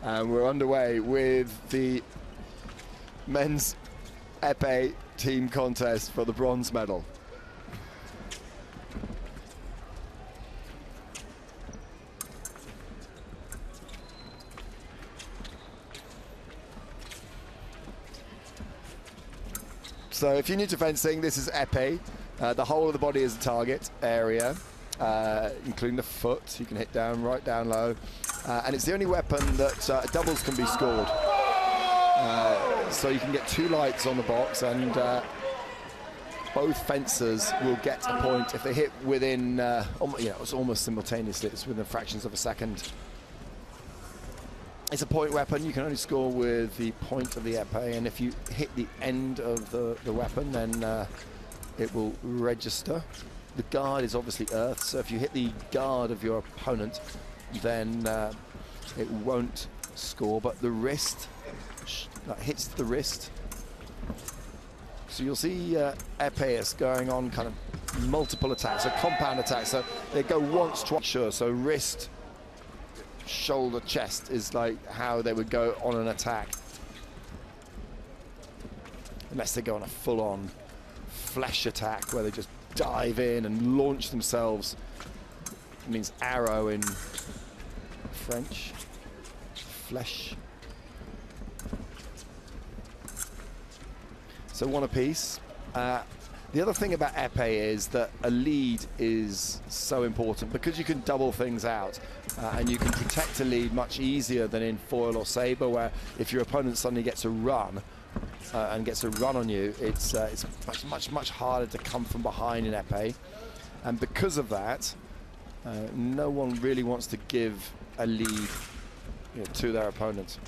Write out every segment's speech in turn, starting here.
And we're underway with the men's épée team contest for the bronze medal. So if you're new to fencing, this is épée. The whole of the body is a target area, including the foot. You can hit down, right down low. And it's the only weapon that doubles can be scored. So you can get 2 lights on the box, and both fencers will get a point if they hit within, it's almost simultaneously. It's within fractions of a second. It's a point weapon. You can only score with the point of the épée, and if you hit the end of the weapon, then it will register. The guard is obviously earth, so if you hit the guard of your opponent, then it won't score, but the wrist, that hits the wrist. So you'll see épées going on kind of multiple attacks, so compound attacks, so they go once, twice, sure, so wrist, shoulder, chest is like how they would go on an attack. Unless they go on a full-on flesh attack where they just dive in and launch themselves. It means arrow in French. Flesh. So 1 apiece. The other thing about épée is that a lead is so important because you can double things out and you can protect a lead much easier than in foil or sabre, where if your opponent suddenly gets a run and gets a run on you, it's much harder to come from behind in épée. And because of that, no one really wants to give a lead to their opponent.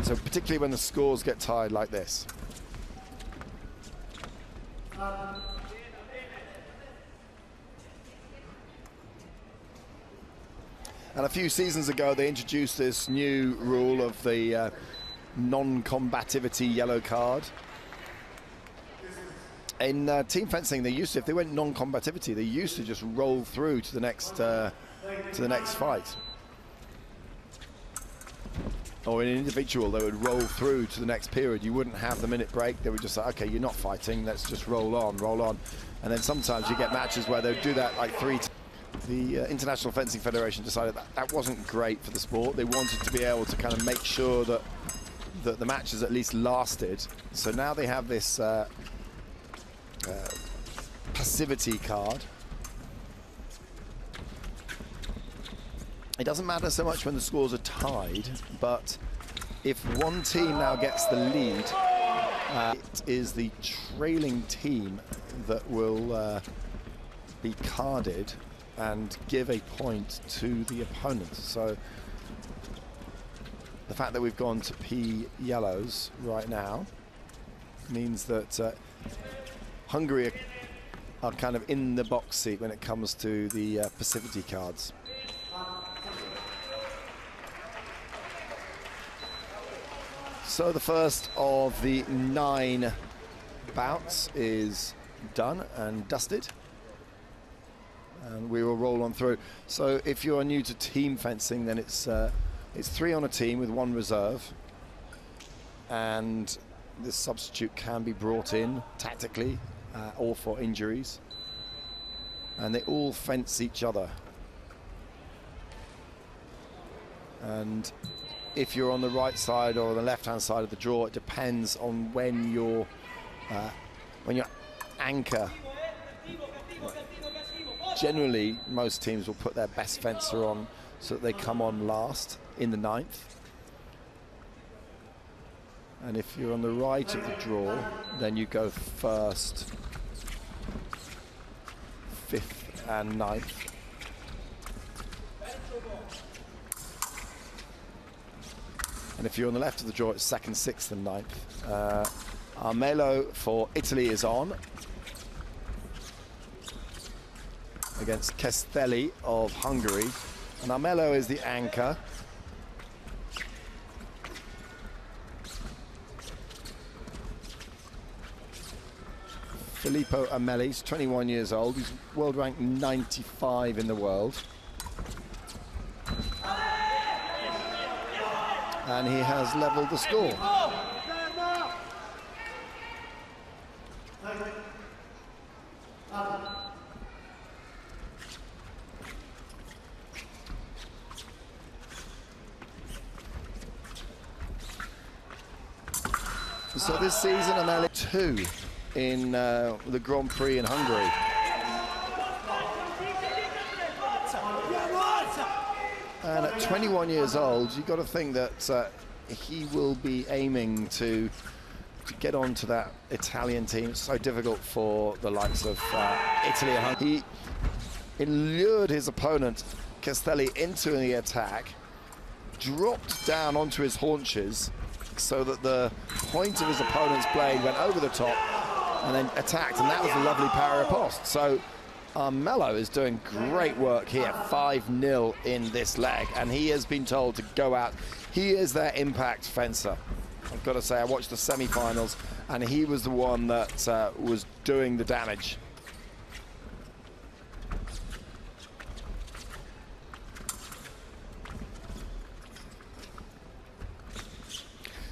So particularly when the scores get tied like this. And a few seasons ago, they introduced this new rule of the non-combativity yellow card. In team fencing, they used to, if they went non-combativity, they used to just roll through to the next fight. Or in individual, they would roll through to the next period. You wouldn't have the minute break. They would just say, okay, you're not fighting, let's just roll on, roll on. And then sometimes you get matches where they would do that like 3 times. The International Fencing Federation decided that that wasn't great for the sport. They wanted to be able to kind of make sure that the matches at least lasted. So now they have this passivity card. It doesn't matter so much when the scores are tied, but if one team now gets the lead, it is the trailing team that will be carded and give a point to the opponent. So the fact that we've gone to P yellows right now means that Hungary are kind of in the box seat when it comes to the passivity cards. So the first of the 9 bouts is done and dusted. And we will roll on through. So if you are new to team fencing, then it's 3 on a team with 1 reserve. And this substitute can be brought in tactically or for injuries. And they all fence each other. And if you're on the right side or the left-hand side of the draw, it depends on when your anchor. Generally, most teams will put their best fencer on so that they come on last in the 9th. And if you're on the right of the draw, then you go 1st, 5th and 9th. And if you're on the left of the draw, it's 2nd, 6th and 9th. Armaleo for Italy is on against Castelli of Hungary. And Armaleo is the anchor. Filippo Armaleo, he's 21 years old. He's world ranked 95 in the world. and he has levelled the score. So this season, Armaleo 2 in the Grand Prix in Hungary. And at 21 years old, you've got to think that he will be aiming to get onto that Italian team. It's so difficult for the likes of Italy and Hungary. He lured his opponent, Castelli, into the attack, dropped down onto his haunches so that the point of his opponent's blade went over the top and then attacked, and that was a lovely parry post. So Armaleo is doing great work here, 5-0 in this leg, and he has been told to go out. He is their impact fencer. I've got to say, I watched the semi-finals, and he was the one that was doing the damage.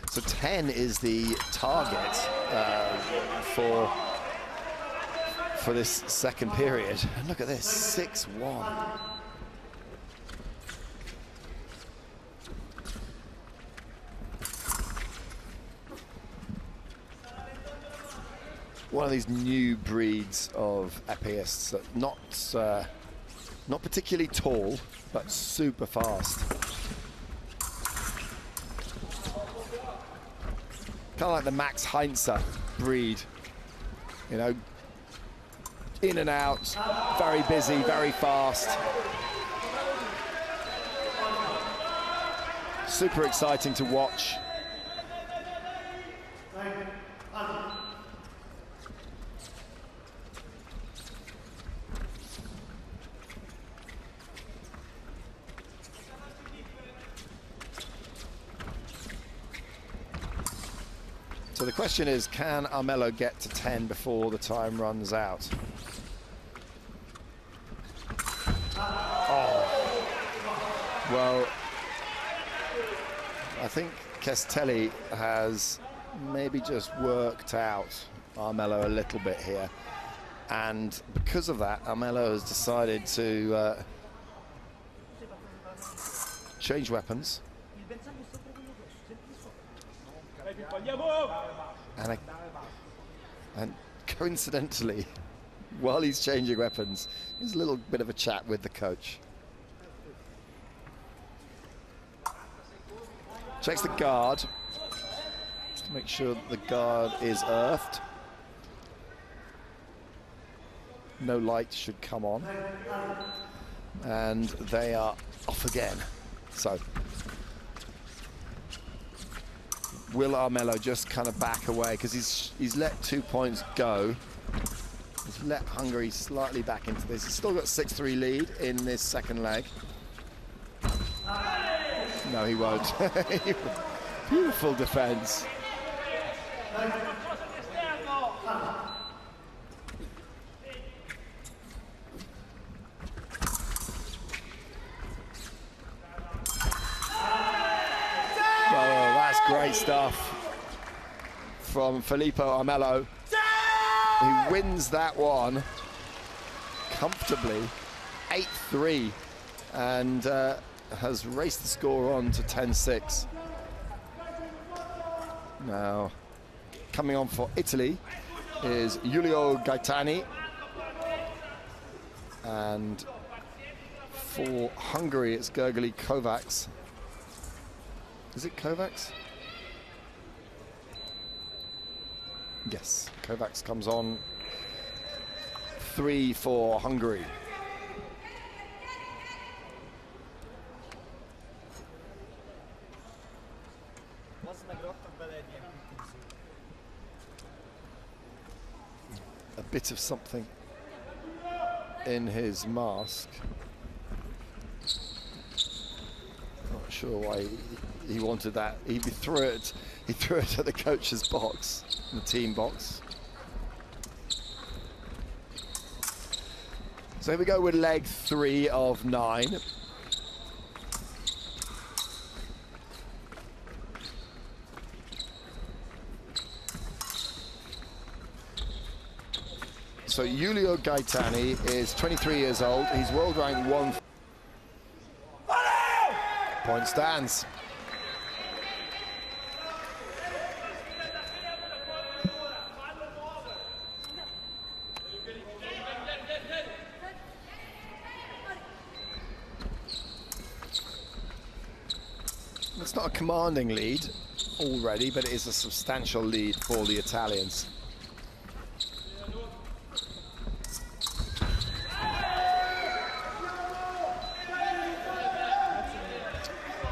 So 10 is the target for this second period. And look at this, 6-1. One of these new breeds of epeists that not particularly tall, but super fast. Kind of like the Max Heinzer breed, you know, in and out, very busy, very fast. Super exciting to watch. So the question is, can Armaleo get to 10 before the time runs out? Oh. Well, I think Castelli has maybe just worked out Armaleo a little bit here. And because of that, Armaleo has decided to change weapons. And coincidentally, while he's changing weapons, there's a little bit of a chat with the coach. Checks the guard, just to make sure the guard is earthed. No light should come on. And they are off again. So will Armaleo just kind of back away, because he's let 2 points go. He's let Hungary slightly back into this. He's still got 6-3 lead in this second leg. No, he won't. Beautiful defense. Great stuff from Filippo Armaleo. He wins that one comfortably, 8-3, and has raced the score on to 10-6. Now, coming on for Italy is Giulio Gaetani, and for Hungary it's Gergely Kovacs. Is it Kovacs? Yes, Kovacs comes on. 3 for Hungary. A bit of something in his mask. Not sure why he wanted that. He threw it at the coach's box, the team box. So here we go with leg 3 of 9. So Giulio Gaetani is 23 years old. He's world ranked 1. Point stands. It's not a commanding lead already, but it is a substantial lead for the Italians.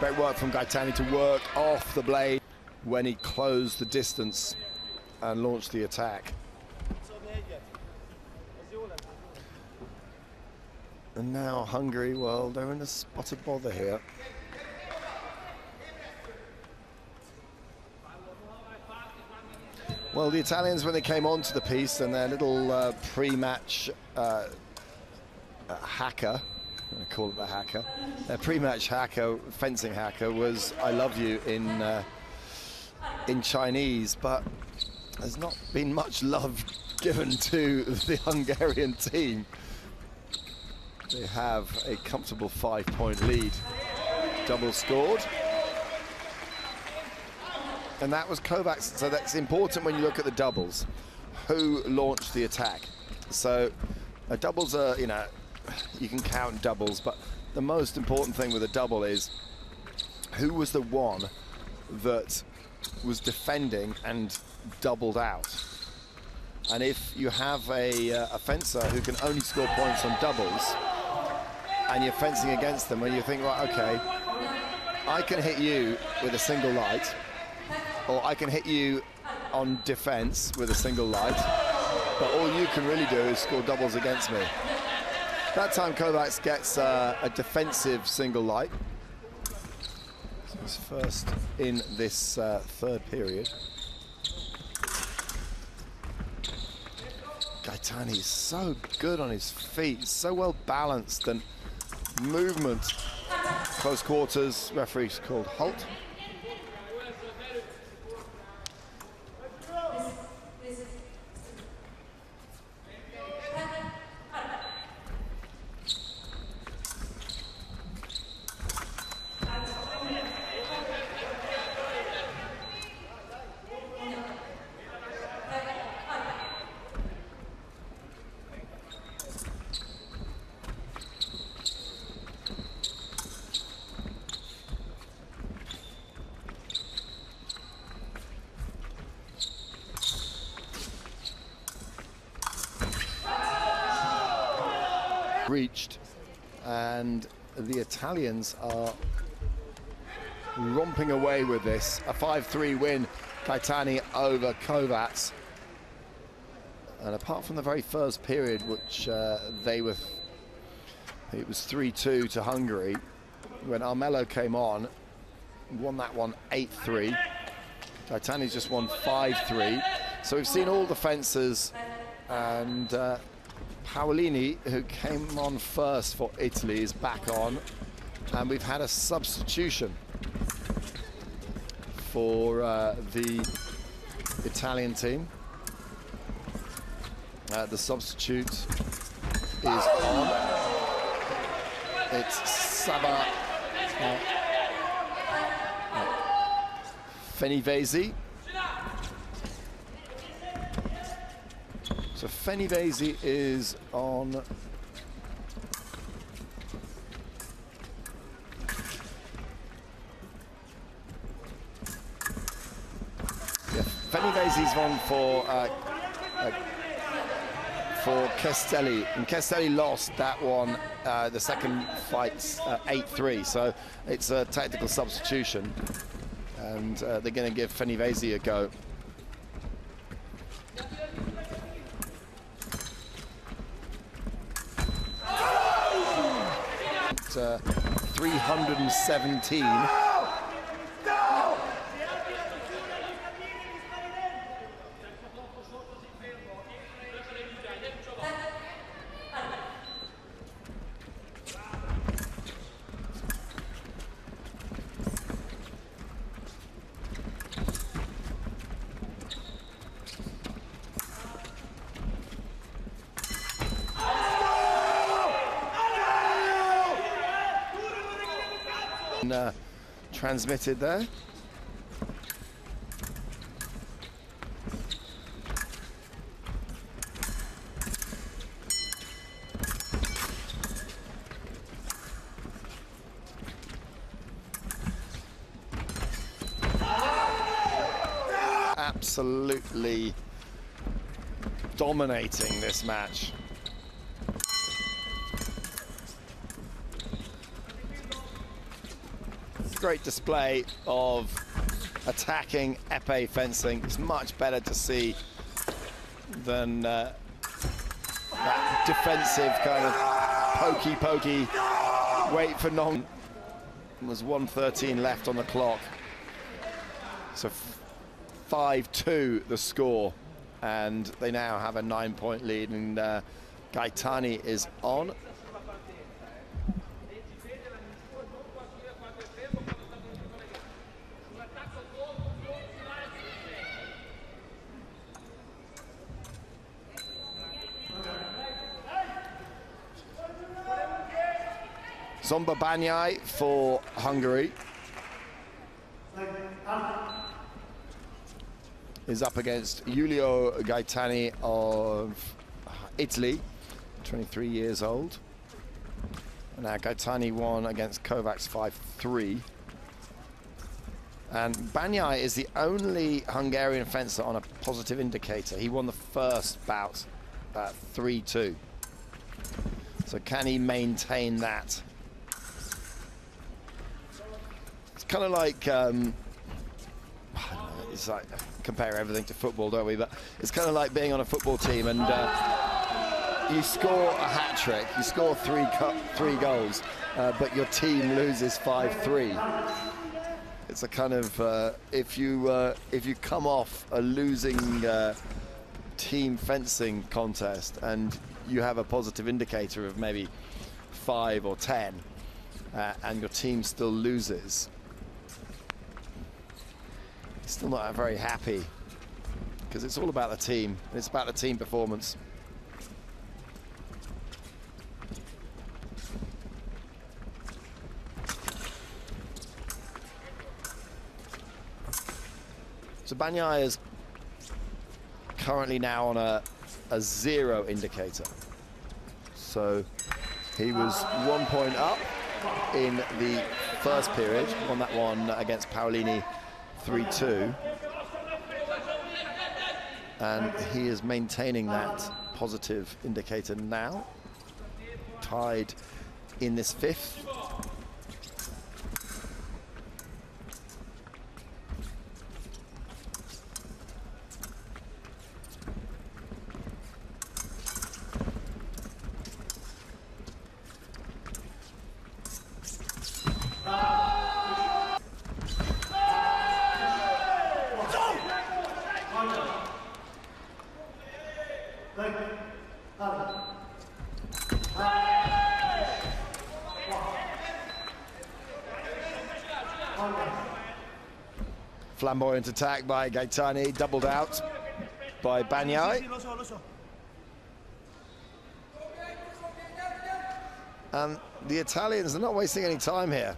Great work from Gaetani to work off the blade when he closed the distance and launched the attack. And now Hungary, well, they're in a spot of bother here. Well, the Italians, when they came onto the piece and their little pre-match hacker, I call it the hacker, their pre-match hacker, fencing hacker, was "I love you" in Chinese, but there's not been much love given to the Hungarian team. They have a comfortable 5-point lead. Double scored. And that was Kovacs, so that's important when you look at the doubles. Who launched the attack? So doubles are, you know, you can count doubles, but the most important thing with a double is who was the one that was defending and doubled out. And if you have a fencer who can only score points on doubles, and you're fencing against them, and you think, right, okay, I can hit you with a single light, or I can hit you on defense with a single light, but all you can really do is score doubles against me. That time Kovacs gets a defensive single light. So he's first in this third period. Gaetani is so good on his feet, so well balanced, and movement. Close quarters, referee's called halt. Reached, and the Italians are romping away with this. A 5-3 win, Gaetani over Kovacs. And apart from the very first period, which it was 3-2 to Hungary, when Armaleo came on, won that one 8-3. Gaetani's just won 5-3. So we've seen all the fencers, and Paolini, who came on first for Italy, is back on, and we've had a substitution for the Italian team. The substitute is on. It's Saba Fenivesi. So Fenivesi is on. Yeah, Fenivesi's on for Castelli, and Castelli lost that one, the second fight's 8-3, so it's a tactical substitution, and they're going to give Fenivesi a go. 317. transmitted there. Absolutely dominating this match. Great display of attacking épée fencing. It's much better to see than that defensive kind of pokey, wait for non. There's 1:13 left on the clock. So 5-2 the score, and they now have a 9-point lead, and Gaetani is on. Zomba Banyai for Hungary is up against Giulio Gaetani of Italy, 23 years old. And now Gaetani won against Kovacs 5-3. And Banyai is the only Hungarian fencer on a positive indicator. He won the first bout at 3-2. So can he maintain that? It's kind of like, it's like, compare everything to football, don't we? But it's kind of like being on a football team and you score a hat trick, you score three goals, but your team loses 5-3. It's a kind of if you come off a losing team fencing contest and you have a positive indicator of maybe 5 or 10, and your team still loses, still not very happy, because it's all about the team. It's about the team performance. So Banyai is currently now on a 0 indicator. So he was 1 point up in the first period, won that one against Paolini 3-2, and he is maintaining that positive indicator now, tied in this fifth. Flamboyant attack by Gaetani, doubled out by Banyai. And the Italians are not wasting any time here.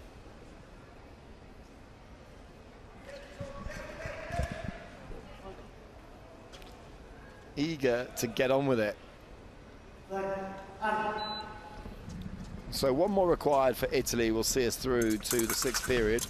Eager to get on with it. So one more required for Italy will see us through to the 6th period.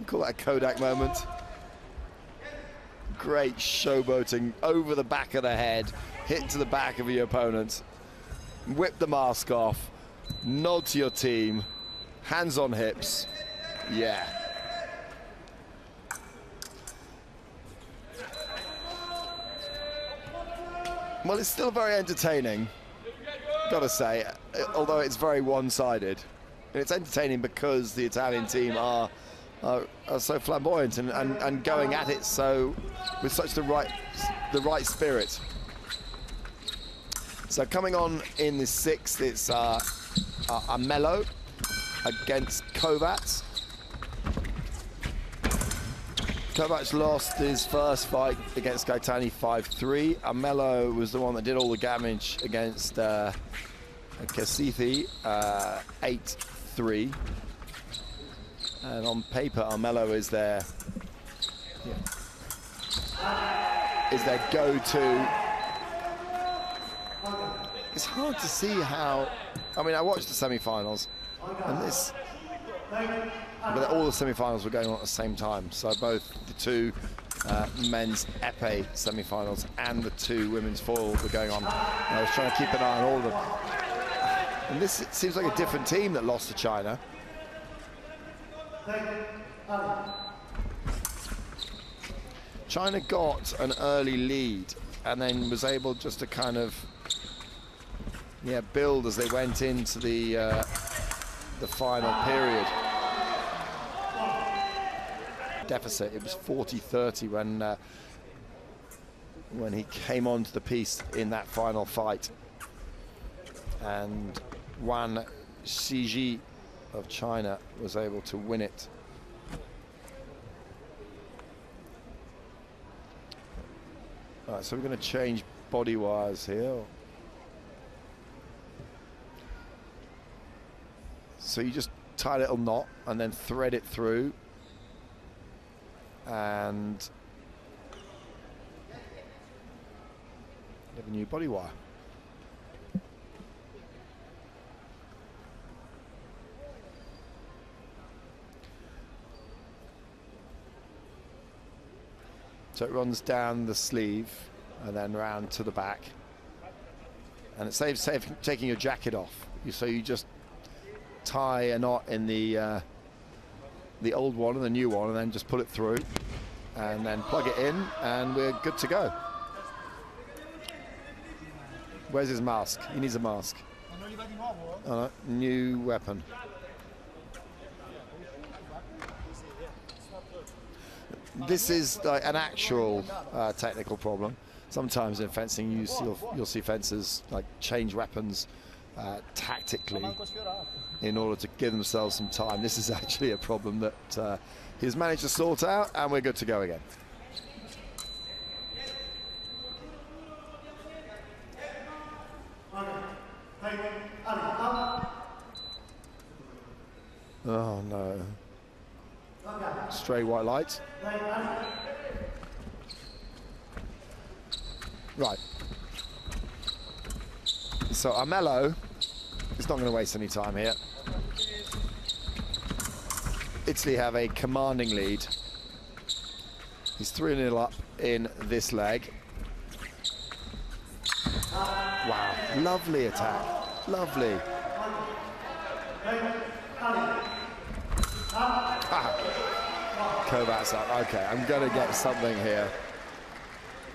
Call that a Kodak moment. Great showboating over the back of the head, hit to the back of your opponent, whip the mask off, nod to your team, hands on hips. Yeah. Well, it's still very entertaining, gotta say, although it's very one-sided. And it's entertaining because the Italian team are so flamboyant and going at it so with such the right spirit. So coming on in the 6th, it's Armaleo against Kovacs. Kovacs lost his first fight against Gaetani 5-3. Armaleo was the one that did all the damage against Kasithi 8-3. And on paper, Armaleo is their go-to. It's hard to see how. I mean, I watched the semi-finals, and but all the semi-finals were going on at the same time. So both the 2 men's épée semi-finals and the 2 women's foil were going on. And I was trying to keep an eye on all of them. And this seems like a different team that lost to China. China got an early lead and then was able just to kind of build as they went into the final period. Deficit. It was 40-30 when he came onto the piece in that final fight, and Wan Xiji of China was able to win it. All right, so we're going to change body wires here. So you just tie a little knot and then thread it through, and you have a new body wire. So it runs down the sleeve and then round to the back, and it saves taking your jacket off. So you just tie a knot in the old one and the new one, and then just pull it through and then plug it in, and we're good to go. Where's his mask? He needs a mask. Oh, no. New weapon. This is like an actual technical problem. Sometimes in fencing, you'll see fencers like change weapons tactically in order to give themselves some time. This is actually a problem that he's managed to sort out, and we're good to go again. Oh no. Stray white light. Right. So Armaleo is not going to waste any time here. Italy have a commanding lead. He's 3-0 up in this leg. Wow, lovely attack, lovely. Kovacs up. Okay, I'm going to get something here.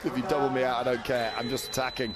If you double me out, I don't care. I'm just attacking.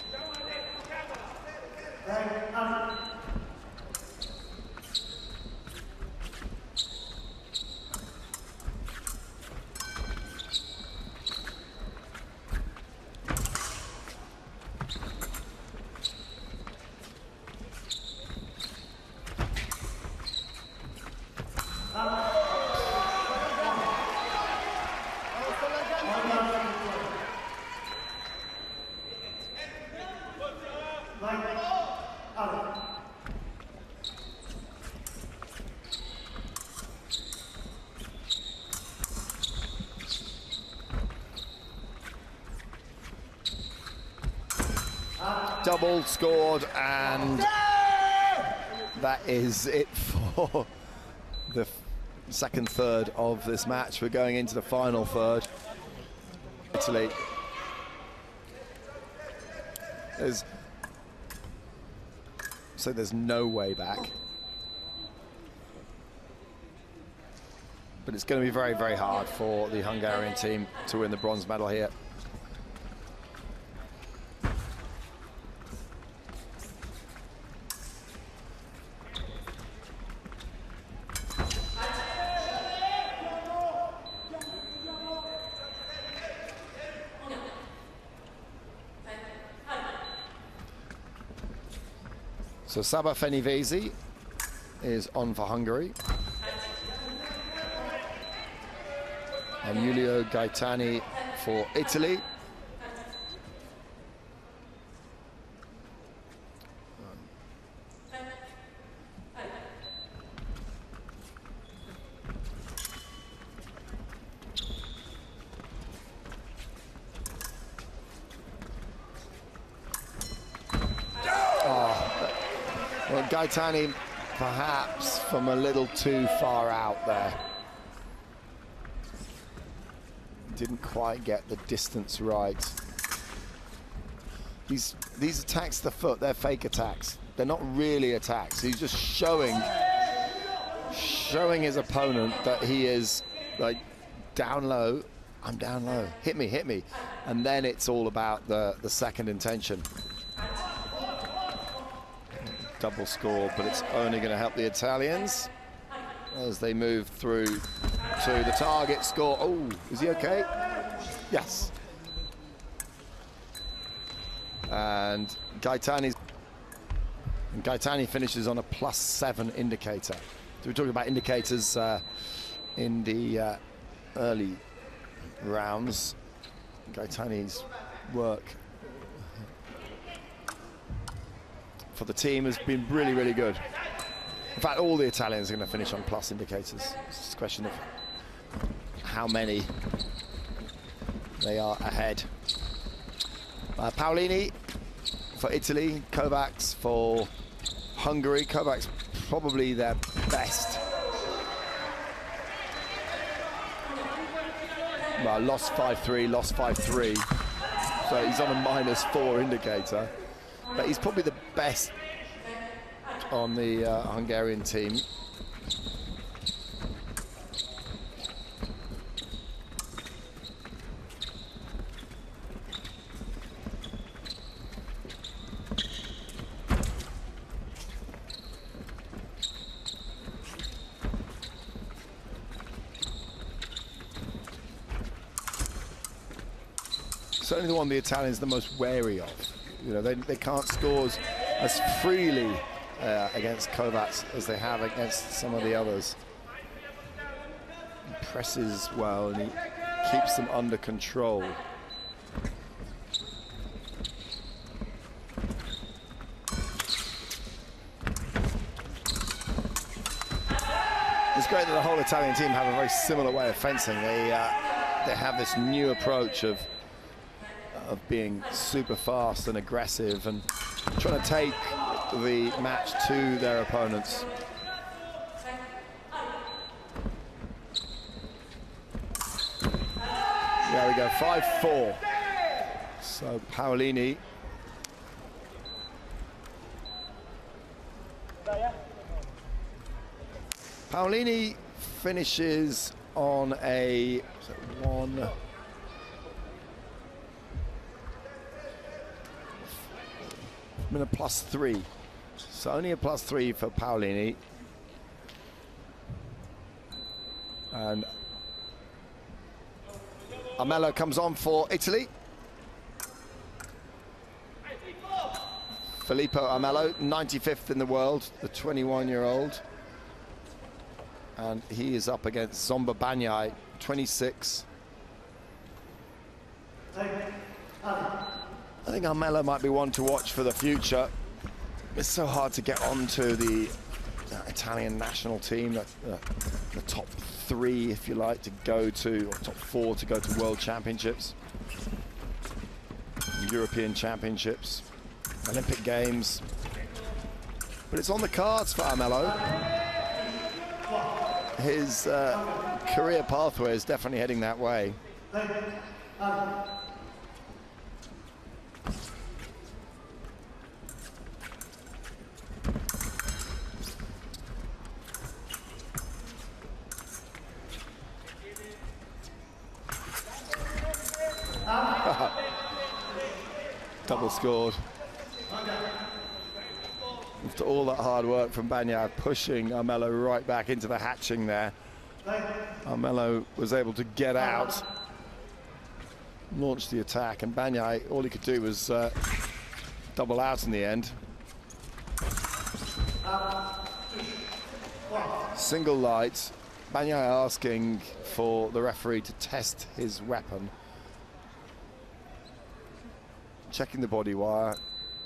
Double scored, and that is it for the second third of this match. We're going into the final third. Italy. There's no way back. But it's going to be very, very hard for the Hungarian team to win the bronze medal here. So Saba Fenivesi is on for Hungary. And Giulio Gaetani for Italy. Well, Gaetani perhaps from a little too far out there. Didn't quite get the distance right. These attacks to the foot, they're fake attacks. They're not really attacks. He's just showing his opponent that he is like down low. I'm down low. Hit me, hit me. And then it's all about the second intention. Double score, but it's only going to help the Italians as they move through to the target score. Oh, is he okay? Yes. And Gaetani finishes on a +7 indicator. So we're talking about indicators in the early rounds. Gaetani's work for the team has been really, really good. In fact, all the Italians are going to finish on plus indicators. It's just a question of how many they are ahead. Paolini for Italy, Kovacs for Hungary. Kovacs probably their best. Well, lost 5-3, lost 5-3. So he's on a -4 indicator. But he's probably the best on the Hungarian team. Certainly the one the Italians are the most wary of. You know, they can't score as freely against Kovacs as they have against some of the others. He presses well and he keeps them under control. It's great that the whole Italian team have a very similar way of fencing. They have this new approach of being super fast and aggressive and trying to take the match to their opponents. There we go, 5-4. So Paolini. Paolini finishes on a +3. So only a +3 for Paolini. And Armaleo comes on for Italy. Filippo Armaleo, 95th in the world, the 21-year-old. And he is up against Zomba Banyai, 26. I think Armaleo might be one to watch for the future. It's so hard to get onto the Italian national team, the top 3, if you like, to go to, or top 4 to go to World Championships, European Championships, Olympic Games. But it's on the cards for Armaleo. His career pathway is definitely heading that way. Double scored. After all that hard work from Banyai, pushing Armaleo right back into the hatching there. Armaleo was able to get out, launch the attack, and Banyai, all he could do was double out in the end. Single light. Banyai asking for the referee to test his weapon. Checking the body wire,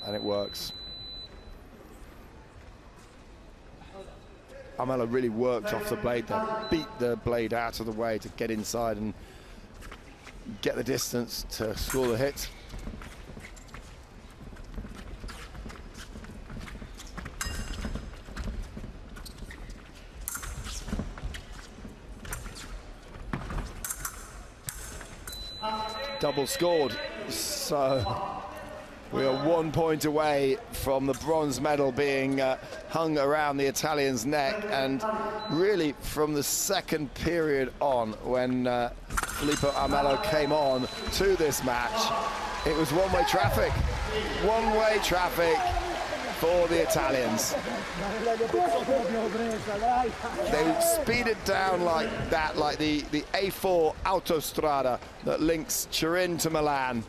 and it works. Armaleo really worked off the blade there, beat the blade out of the way to get inside and get the distance to score the hit. Double scored, so we are 1 point away from the bronze medal being hung around the Italian's neck, and really from the second period on, when Filippo Armaleo came on to this match, it was one-way traffic. One-way traffic for the Italians. They speeded down like that, like the A4 autostrada that links Turin to Milan.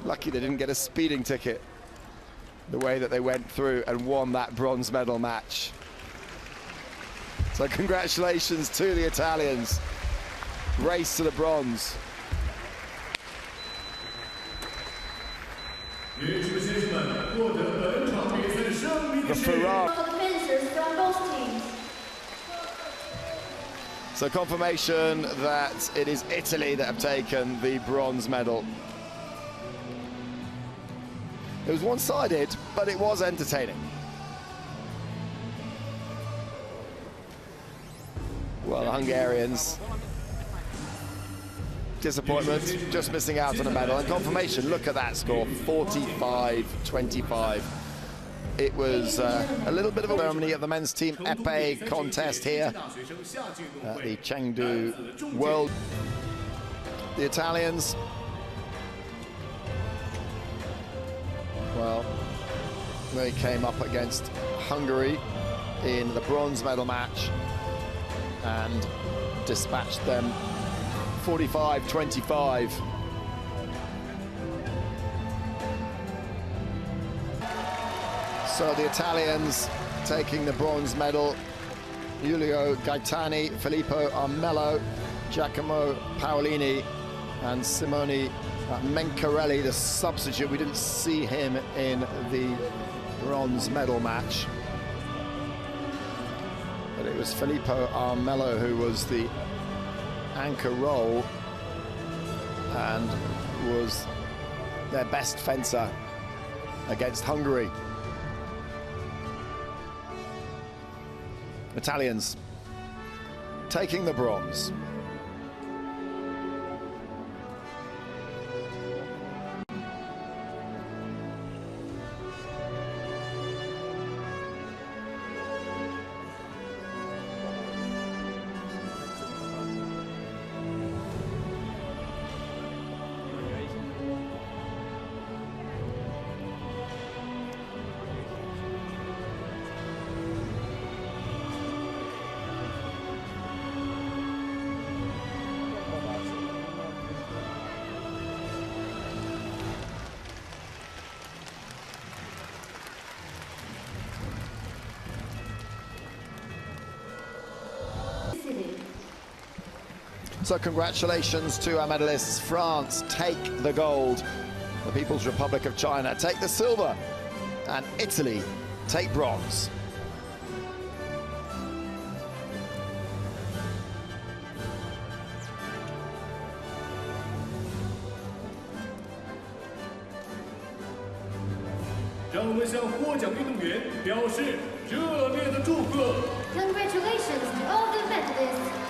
Lucky they didn't get a speeding ticket the way that they went through and won that bronze medal match. So congratulations to the Italians. Race to the bronze. The Ferrari. So confirmation that it is Italy that have taken the bronze medal. It was one-sided, but it was entertaining. Well, the Hungarians, disappointment, just missing out on a medal. And confirmation, look at that score, 45-25. It was a little bit of a ceremony at the men's team épée contest here at the Chengdu World. The Italians, well, they came up against Hungary in the bronze medal match and dispatched them 45-25. So the Italians taking the bronze medal. Giulio Gaetani, Filippo Armaleo, Giacomo Paolini, and Simone Mencarelli, the substitute. We didn't see him in the bronze medal match, but it was Filippo Armaleo who was the anchor role and was their best fencer against Hungary. Italians taking the bronze. So congratulations to our medalists. France take the gold, the People's Republic of China take the silver, and Italy take bronze. Congratulations to all the medalists.